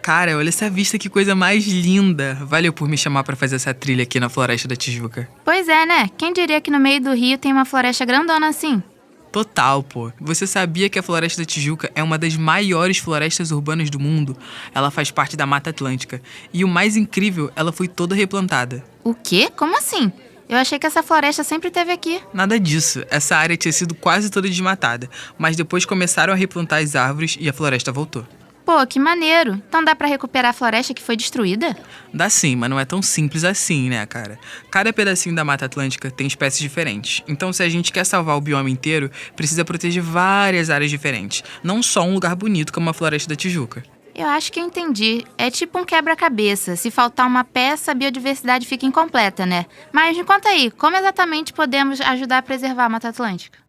Cara, olha essa vista, que coisa mais linda. Valeu por me chamar pra fazer essa trilha aqui na Floresta da Tijuca. Pois é, né? Quem diria que no meio do rio tem uma floresta grandona assim? Total, pô. Você sabia que a Floresta da Tijuca é uma das maiores florestas urbanas do mundo? Ela faz parte da Mata Atlântica. E o mais incrível, ela foi toda replantada. O quê? Como assim? Eu achei que essa floresta sempre esteve aqui. Nada disso. Essa área tinha sido quase toda desmatada. Mas depois começaram a replantar as árvores e a floresta voltou. Pô, que maneiro. Então dá pra recuperar a floresta que foi destruída? Dá sim, mas não é tão simples assim, né, cara? Cada pedacinho da Mata Atlântica tem espécies diferentes. Então, se a gente quer salvar o bioma inteiro, precisa proteger várias áreas diferentes. Não só um lugar bonito como a Floresta da Tijuca. Eu acho que eu entendi. É tipo um quebra-cabeça. Se faltar uma peça, a biodiversidade fica incompleta, né? Mas me conta aí, como exatamente podemos ajudar a preservar a Mata Atlântica?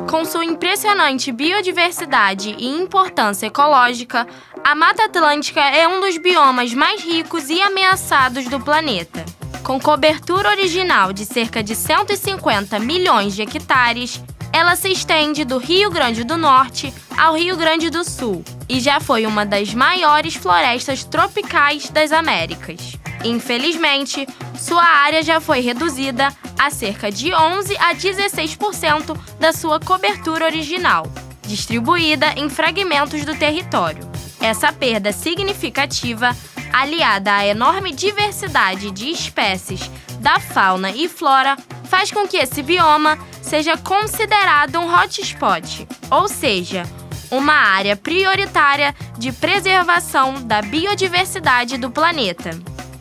Com sua impressionante biodiversidade e importância ecológica, a Mata Atlântica é um dos biomas mais ricos e ameaçados do planeta. Com cobertura original de cerca de 150 milhões de hectares, ela se estende do Rio Grande do Norte ao Rio Grande do Sul e já foi uma das maiores florestas tropicais das Américas. Infelizmente, sua área já foi reduzida a cerca de 11 a 16% da sua cobertura original, distribuída em fragmentos do território. Essa perda significativa, aliada à enorme diversidade de espécies da fauna e flora, faz com que esse bioma seja considerado um hotspot, ou seja, uma área prioritária de preservação da biodiversidade do planeta.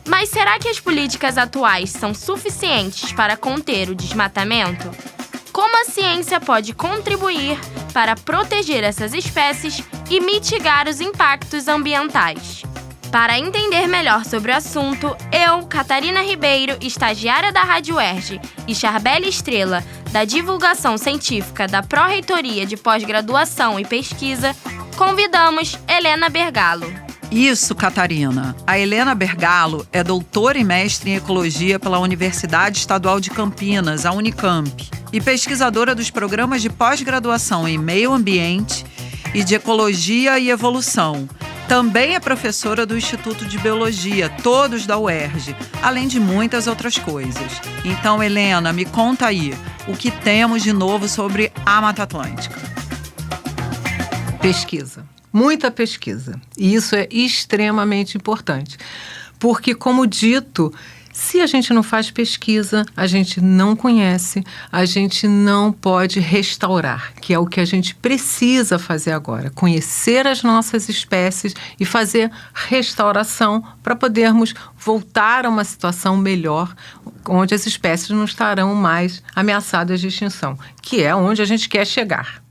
Mas será que as políticas atuais são suficientes para conter o desmatamento? Como a ciência pode contribuir para proteger essas espécies e mitigar os impactos ambientais? Para entender melhor sobre o assunto, eu, Catarina Ribeiro, estagiária da Rádio UERJ, e Charbeli Estrela, da Divulgação Científica da Pró-Reitoria de Pós-Graduação e Pesquisa, convidamos Helena Bergalo. Isso, Catarina. A Helena Bergalo é doutora e mestre em Ecologia pela Universidade Estadual de Campinas, a Unicamp, e pesquisadora dos programas de pós-graduação em Meio Ambiente e de Ecologia e Evolução. Também é professora do Instituto de Biologia, todos da UERJ, além de muitas outras coisas. Então, Helena, me conta aí, o que temos de novo sobre a Mata Atlântica? Pesquisa. Muita pesquisa. E isso é extremamente importante. Porque, como dito, se a gente não faz pesquisa, a gente não conhece, a gente não pode restaurar, que é o que a gente precisa fazer agora. Conhecer as nossas espécies e fazer restauração para podermos voltar a uma situação melhor, onde as espécies não estarão mais ameaçadas de extinção, que é onde a gente quer chegar.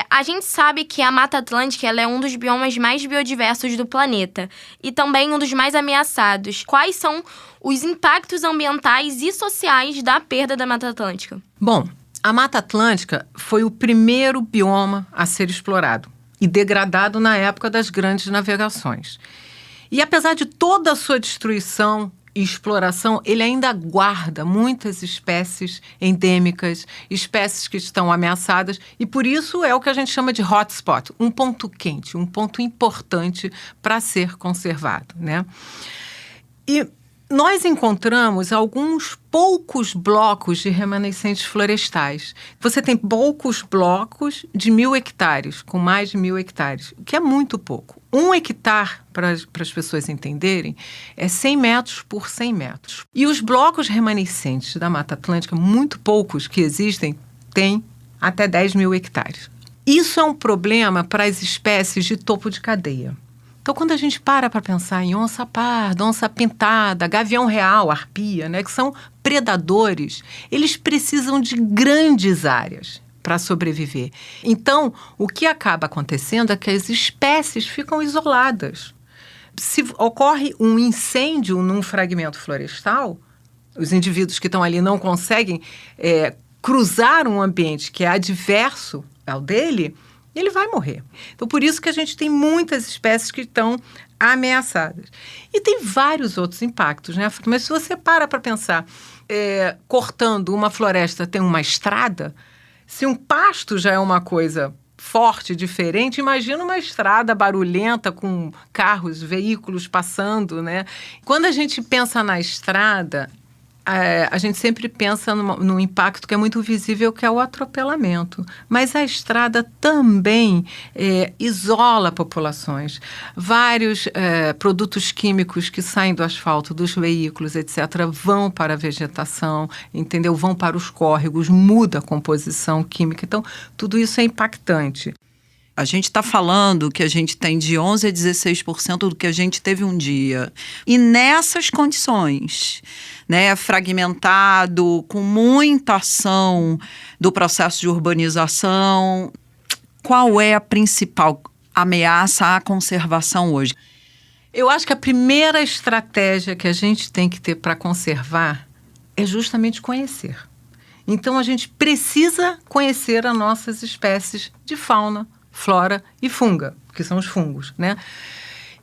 A gente sabe que a Mata Atlântica ela é um dos biomas mais biodiversos do planeta e também um dos mais ameaçados. Quais são os impactos ambientais e sociais da perda da Mata Atlântica? Bom, a Mata Atlântica foi o primeiro bioma a ser explorado e degradado na época das grandes navegações. E apesar de toda a sua destruição e exploração, ele ainda guarda muitas espécies endêmicas, espécies que estão ameaçadas, e por isso é o que a gente chama de hotspot, um ponto quente, um ponto importante para ser conservado, né? E nós encontramos alguns poucos blocos de remanescentes florestais. Você tem poucos blocos de 1.000 hectares, com mais de 1.000 hectares, o que é muito pouco. 1 hectare, para as pessoas entenderem, é 100 metros por 100 metros. E os blocos remanescentes da Mata Atlântica, muito poucos que existem, têm até 10.000 hectares. Isso é um problema para as espécies de topo de cadeia. Então, quando a gente para pensar em onça parda, onça pintada, gavião real, arpia, né, que são predadores, eles precisam de grandes áreas para sobreviver. Então, o que acaba acontecendo é que as espécies ficam isoladas. Se ocorre um incêndio num fragmento florestal, os indivíduos que estão ali não conseguem cruzar um ambiente que é adverso ao dele, ele vai morrer. Então, por isso que a gente tem muitas espécies que estão ameaçadas. E tem vários outros impactos, né? Mas se você para pensar, cortando uma floresta tem uma estrada, se um pasto já é uma coisa forte, diferente. Imagina uma estrada barulhenta com carros, veículos passando, né? Quando a gente pensa na estrada, a gente sempre pensa no impacto que é muito visível, que é o atropelamento. Mas a estrada também isola populações. Vários produtos químicos que saem do asfalto, dos veículos, etc., vão para a vegetação, entendeu? Vão para os córregos, muda a composição química. Então, tudo isso é impactante. A gente está falando que a gente tem de 11% a 16% do que a gente teve um dia. E nessas condições, né, fragmentado, com muita ação do processo de urbanização, qual é a principal ameaça à conservação hoje? Eu acho que a primeira estratégia que a gente tem que ter para conservar é justamente conhecer. Então, a gente precisa conhecer as nossas espécies de fauna, flora e funga, que são os fungos, né?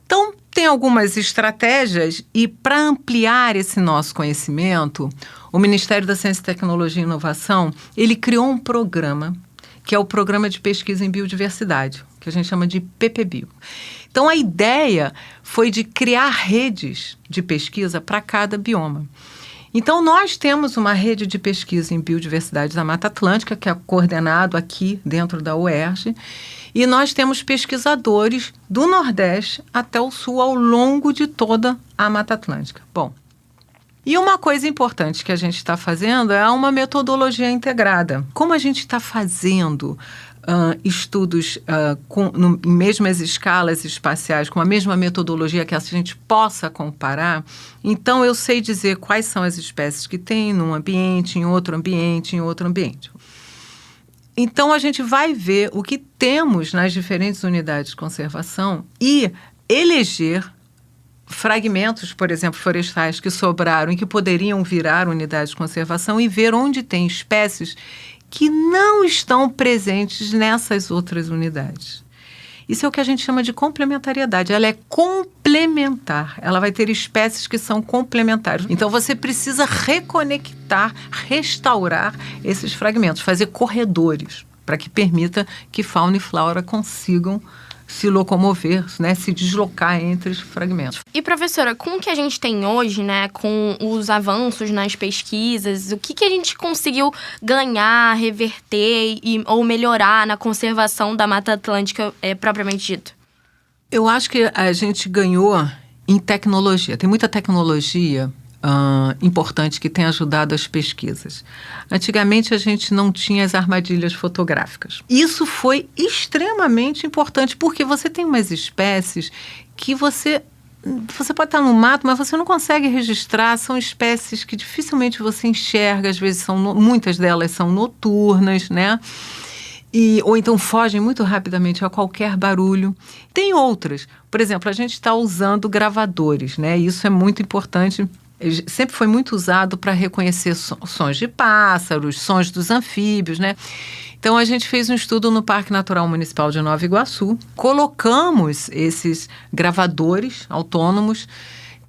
Então, tem algumas estratégias e para ampliar esse nosso conhecimento, o Ministério da Ciência, Tecnologia e Inovação, ele criou um programa, que é o Programa de Pesquisa em Biodiversidade, que a gente chama de PPBio. Então, a ideia foi de criar redes de pesquisa para cada bioma. Então, nós temos uma rede de pesquisa em biodiversidade da Mata Atlântica, que é coordenado aqui dentro da UERJ, e nós temos pesquisadores do Nordeste até o Sul, ao longo de toda a Mata Atlântica. Bom, e uma coisa importante que a gente está fazendo é uma metodologia integrada. Como a gente está fazendo estudos em mesmas escalas espaciais, com a mesma metodologia que a gente possa comparar, então eu sei dizer quais são as espécies que tem num ambiente, em outro ambiente, em outro ambiente. Então, a gente vai ver o que temos nas diferentes unidades de conservação e eleger fragmentos, por exemplo, florestais que sobraram e que poderiam virar unidades de conservação e ver onde tem espécies que não estão presentes nessas outras unidades. Isso é o que a gente chama de complementariedade. Ela é complementar. Ela vai ter espécies que são complementares. Então, você precisa reconectar, restaurar esses fragmentos, fazer corredores para que permita que fauna e flora consigam se locomover, né, se deslocar entre os fragmentos. E, professora, com o que a gente tem hoje, né, com os avanços nas pesquisas, o que a gente conseguiu ganhar, reverter ou melhorar na conservação da Mata Atlântica propriamente dito? Eu acho que a gente ganhou em tecnologia. Tem muita tecnologia importante que tem ajudado as pesquisas. Antigamente, a gente não tinha as armadilhas fotográficas. Isso foi extremamente importante, porque você tem umas espécies que você pode estar no mato, mas você não consegue registrar. São espécies que dificilmente você enxerga, às vezes muitas delas são noturnas, né? Ou então fogem muito rapidamente a qualquer barulho. Tem outras. Por exemplo, a gente está usando gravadores, né? Isso é muito importante. Sempre foi muito usado para reconhecer sons de pássaros, sons dos anfíbios, né? Então, a gente fez um estudo no Parque Natural Municipal de Nova Iguaçu, colocamos esses gravadores autônomos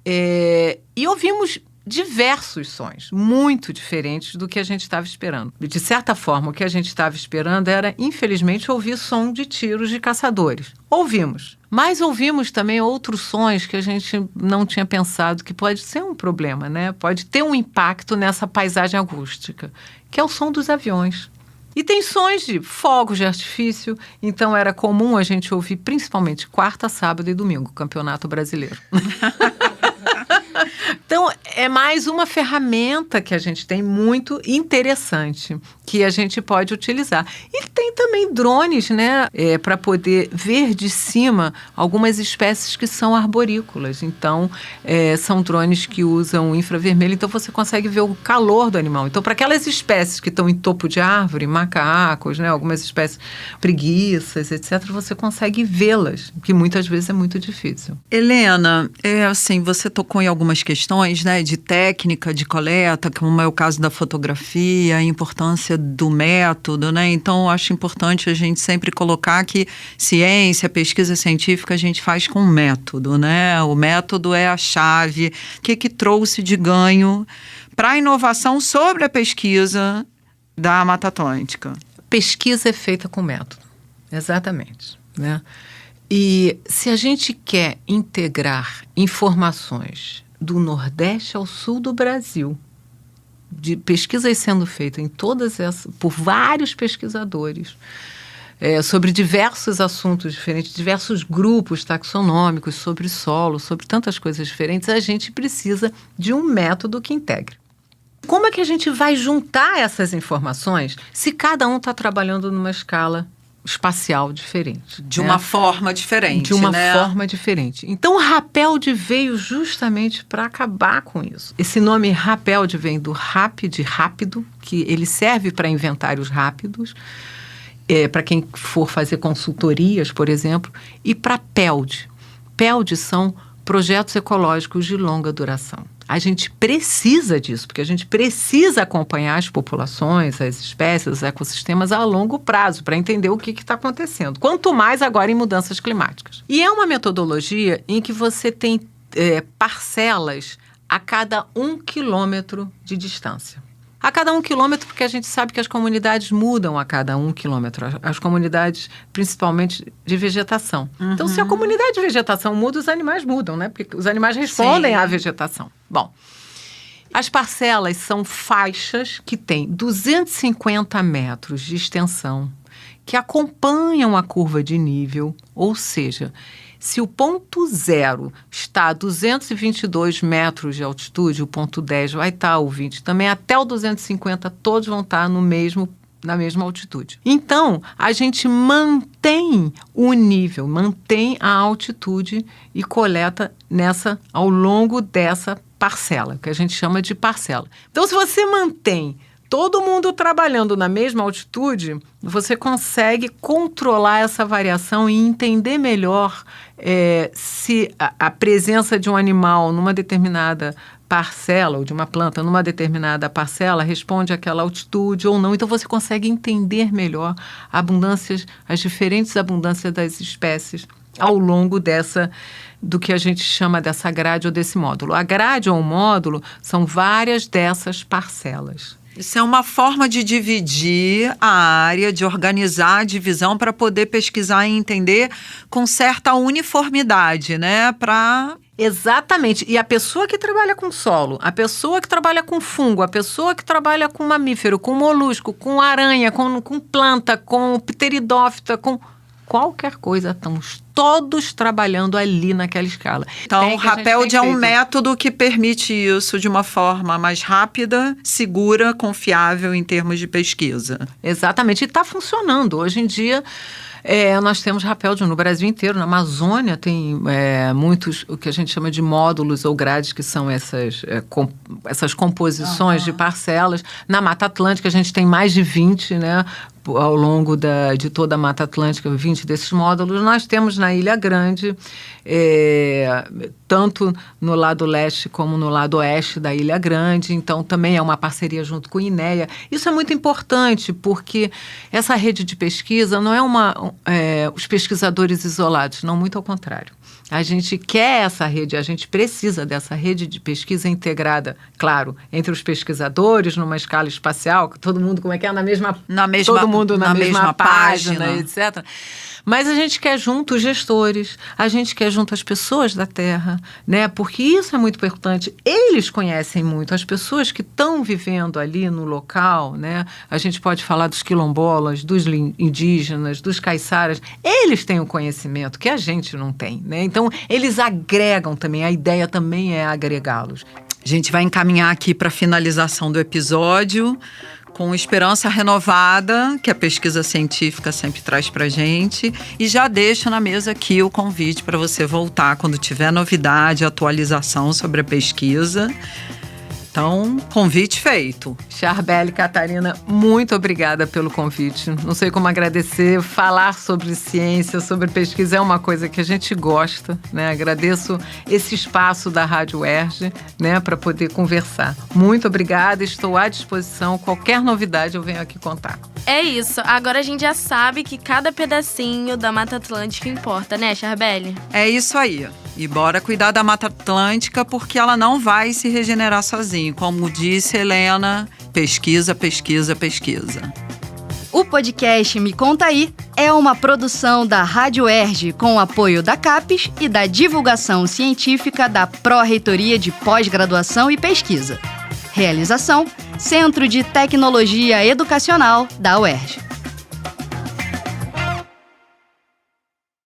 e ouvimos diversos sons, muito diferentes do que a gente estava esperando. De certa forma, o que a gente estava esperando era, infelizmente, ouvir som de tiros de caçadores. Ouvimos. Mas ouvimos também outros sons que a gente não tinha pensado que pode ser um problema, né? Pode ter um impacto nessa paisagem acústica, que é o som dos aviões. E tem sons de fogos de artifício, então era comum a gente ouvir principalmente quarta, sábado e domingo, Campeonato Brasileiro. Então, é mais uma ferramenta que a gente tem muito interessante, que a gente pode utilizar. E tem também drones, né, para poder ver de cima algumas espécies que são arborícolas. Então, são drones que usam infravermelho, então você consegue ver o calor do animal. Então, para aquelas espécies que estão em topo de árvore, macacos, né, algumas espécies preguiças, etc., você consegue vê-las, que muitas vezes é muito difícil. Helena, assim, você tocou em algumas questões, né, de técnica de coleta, como é o caso da fotografia, a importância do método, né? Então, eu acho importante a gente sempre colocar que ciência, pesquisa científica, a gente faz com método, né? O método é a chave. O que trouxe de ganho para a inovação sobre a pesquisa da Mata Atlântica? Pesquisa é feita com método. Exatamente, né? E se a gente quer integrar informações do Nordeste ao Sul do Brasil, de pesquisas sendo feitas em todas essas, por vários pesquisadores, sobre diversos assuntos diferentes, diversos grupos taxonômicos, sobre solo, sobre tantas coisas diferentes, a gente precisa de um método que integre. Como é que a gente vai juntar essas informações se cada um está trabalhando numa escala espacial diferente? De uma forma diferente, De uma né? forma diferente. Então, o Rapeld veio justamente para acabar com isso. Esse nome Rapeld vem do RAP, de rápido, que ele serve para inventários rápidos, para quem for fazer consultorias, por exemplo, e para PELD. PELD são projetos ecológicos de longa duração. A gente precisa disso, porque a gente precisa acompanhar as populações, as espécies, os ecossistemas a longo prazo, para entender o que está acontecendo. Quanto mais agora em mudanças climáticas. E é uma metodologia em que você tem parcelas a cada 1 quilômetro de distância. A cada 1 quilômetro, porque a gente sabe que as comunidades mudam a cada 1 quilômetro. As comunidades, principalmente, de vegetação. Uhum. Então, se a comunidade de vegetação muda, os animais mudam, né? Porque os animais respondem à vegetação. Bom, as parcelas são faixas que têm 250 metros de extensão, que acompanham a curva de nível, ou seja, se o ponto 0 está a 222 metros de altitude, o ponto 10 vai estar, o 20 também, até o 250, todos vão estar na mesma altitude. Então, a gente mantém o nível, mantém a altitude e coleta ao longo dessa parcela, que a gente chama de parcela. Então, se você mantém todo mundo trabalhando na mesma altitude, você consegue controlar essa variação e entender melhor se a presença de um animal numa determinada parcela, ou de uma planta numa determinada parcela, responde àquela altitude ou não. Então, você consegue entender melhor as diferentes abundâncias das espécies ao longo do que a gente chama dessa grade ou desse módulo. A grade ou o módulo são várias dessas parcelas. Isso é uma forma de dividir a área, de organizar a divisão para poder pesquisar e entender com certa uniformidade, né? Exatamente. E a pessoa que trabalha com solo, a pessoa que trabalha com fungo, a pessoa que trabalha com mamífero, com molusco, com aranha, com planta, com pteridófita, com qualquer coisa, estamos todos trabalhando ali naquela escala. Então, o Rapeld é um método que permite isso de uma forma mais rápida, segura, confiável em termos de pesquisa. Exatamente. E está funcionando. Hoje em dia, nós temos Rapeld no Brasil inteiro. Na Amazônia tem muitos, o que a gente chama de módulos ou grades, que são essas composições de parcelas. Na Mata Atlântica, a gente tem mais de 20, né? Ao longo de toda a Mata Atlântica, 20 desses módulos. Nós temos na Ilha Grande, tanto no lado leste como no lado oeste da Ilha Grande. Então, também é uma parceria junto com o INEA. Isso é muito importante, porque essa rede de pesquisa não é os pesquisadores isolados, não, muito ao contrário. A gente quer essa rede, a gente precisa dessa rede de pesquisa integrada, claro, entre os pesquisadores, numa escala espacial, todo mundo, todo mundo na mesma página, etc. Mas a gente quer junto os gestores, a gente quer junto as pessoas da Terra, né? Porque isso é muito importante. Eles conhecem muito as pessoas que estão vivendo ali no local, né? A gente pode falar dos quilombolas, dos indígenas, dos caiçaras. Eles têm o conhecimento que a gente não tem, né? Então, eles agregam também. A ideia também é agregá-los. A gente vai encaminhar aqui para a finalização do episódio, com esperança renovada, que a pesquisa científica sempre traz para a gente. E já deixo na mesa aqui o convite para você voltar quando tiver novidade, atualização sobre a pesquisa. Então, convite feito. Charbel, Catarina, muito obrigada pelo convite. Não sei como agradecer. Falar sobre ciência, sobre pesquisa é uma coisa que a gente gosta, né? Agradeço esse espaço da Rádio UERJ, né, para poder conversar. Muito obrigada, estou à disposição. Qualquer novidade eu venho aqui contar. É isso. Agora a gente já sabe que cada pedacinho da Mata Atlântica importa, né, Charbel? É isso aí. E bora cuidar da Mata Atlântica, porque ela não vai se regenerar sozinha. Como disse Helena, pesquisa, pesquisa, pesquisa. O podcast Me Conta Aí é uma produção da Rádio UERJ com o apoio da CAPES e da divulgação científica da Pró-Reitoria de Pós-Graduação e Pesquisa. Realização: Centro de Tecnologia Educacional da UERJ.